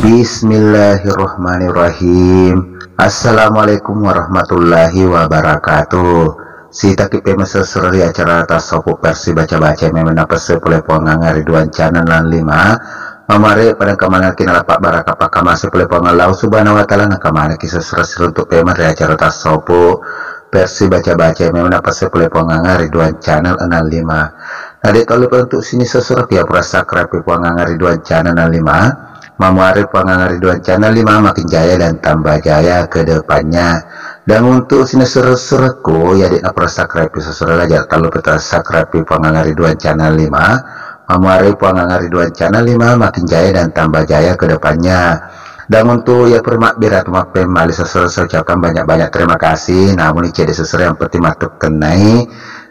Bismillahirrahmanirrahim. Assalamualaikum warahmatullahi wabarakatuh. Si takip meseseri acara tasopu versi baca-baca memena pese pule pongang Ridwan Channel 5 mamare pada kamana kinala pak baraka pak kamase pule pongang lau subhanahu wa ta'ala nakamana kisah serasi untuk pemer acara tasopu versi baca-baca memena pese pule pongang Ridwan Channel 5. Nah kalau untuk sini sesuatu ya perasa krepi pongang Ridwan Channel 5 Mamari Pangang Ridwan Channel 5 makin jaya dan tambah jaya ke depannya. Dan untuk sini suruh-suruhku ya di subscribe sesuatu aja kalau kita subscribe Pangang Ridwan Channel 5 Mamari Pangang Ridwan Channel 5 makin jaya dan tambah jaya ke depannya. Dan untuk ya permak birat maaf pemali sesuatu saya ucapkan banyak-banyak terima kasih. Namun ini jadi sesuatu yang penting matuk kenai.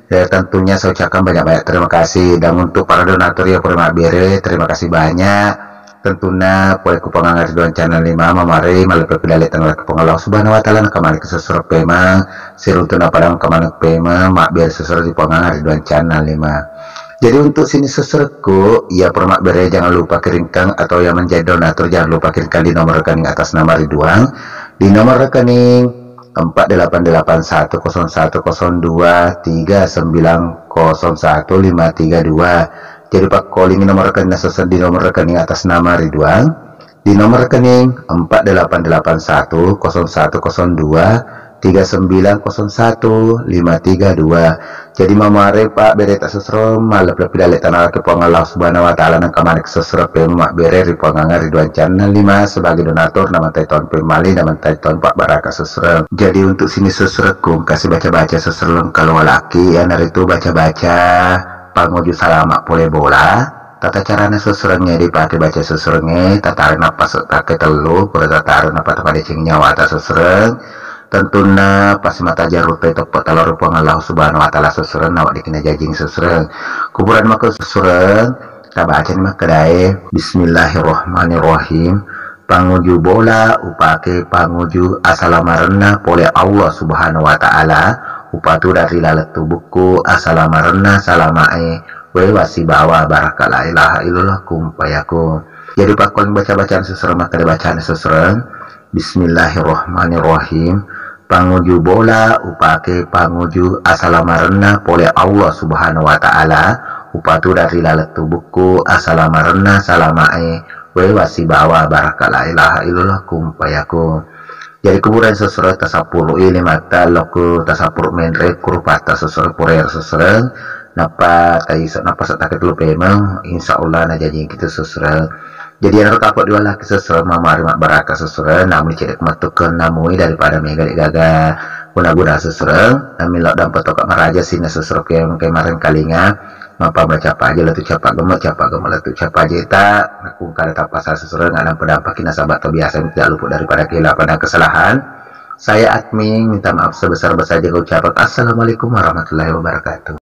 Ya tentunya saya ucapkan banyak-banyak terima kasih. Dan untuk para donatur ya permak birat terima kasih banyak. Tentunya poe kupangang Ridwan Channel 5 mamari malepe pedale tanggal kepengalau subhanahu wa ta'ala kamari kesesur pema siruntuna padang kamari pema mak biar sesur di pangang Ridwan Channel 5. Jadi untuk sini sesurku ya permak bere jangan lupa kirimkan atau yang menjadi donatur jangan lupa kirimkan di nomor rekening atas nama Ridwan di nomor rekening 48810239015332. Jadi Pak calling nomor rekening sesuai di nomor rekening atas nama Ridwan di nomor rekening 48810239015332. Jadi mamare Pak bere tak sesro malap lebih dalek tanah ke Allah subhanahu wa ta'ala nang kamarik sesro pemak bere ripangang Ridwan Channel 5 sebagai donatur nama Taiton Pemali nama Taiton Pak Baraka sesro. Jadi untuk sini sesro kum kasih baca-baca sesro kalau laki ya nari itu baca-baca panguju salamak pole bola tata caranya seserengnya dipakai baca seserengnya tataran napas take telu pura tataran apa pada cing nyawa atas sesereng tentunya pas mata jarut tepot talor rupa Allah subhanahu wa ta'ala sesereng nawak dikena jajing sesereng kuburan maka sesereng kita baca nih mah kedai Bismillahirrahmanirrahim. Panguju bola upake panguju asalamarena pole Allah subhanahu wa ta'ala upatu dari lalat tubuhku asalamarena salamae we wasibawa baraka la ilaha illallah kumpayaku. Jadi pakon baca-bacaan seserem maka bacaan seserem Bismillahirrahmanirrahim. Panguju bola upake panguju asalamarena pole Allah subhanahu wa ta'ala upatu dari lalat tubuhku asalamarena salamae we wasibawa baraka la ilaha illallah kumpayaku. Jadi kuburan sesuatu tasapur ini mata loku tasapur menre kurupata sesuatu purer sesuatu napa kaisa napa setakit lupa memang insya Allah na jadi kita sesuatu. Jadi yang kapok dua laki sesuatu mamari mak baraka sesuatu namun cedek matukan namui daripada mega gaga guna-guna sesuatu namun lok dan petokak meraja sini sesuatu yang kemarin kalinya mapa baca apa aja letu capak gemet letu capak aja tak aku kada tak pasal sesuatu nggak nampak dampakin sahabat biasa tidak luput daripada kehilapan dan kesalahan. Saya admin minta maaf sebesar-besarnya ucapan assalamualaikum warahmatullahi wabarakatuh.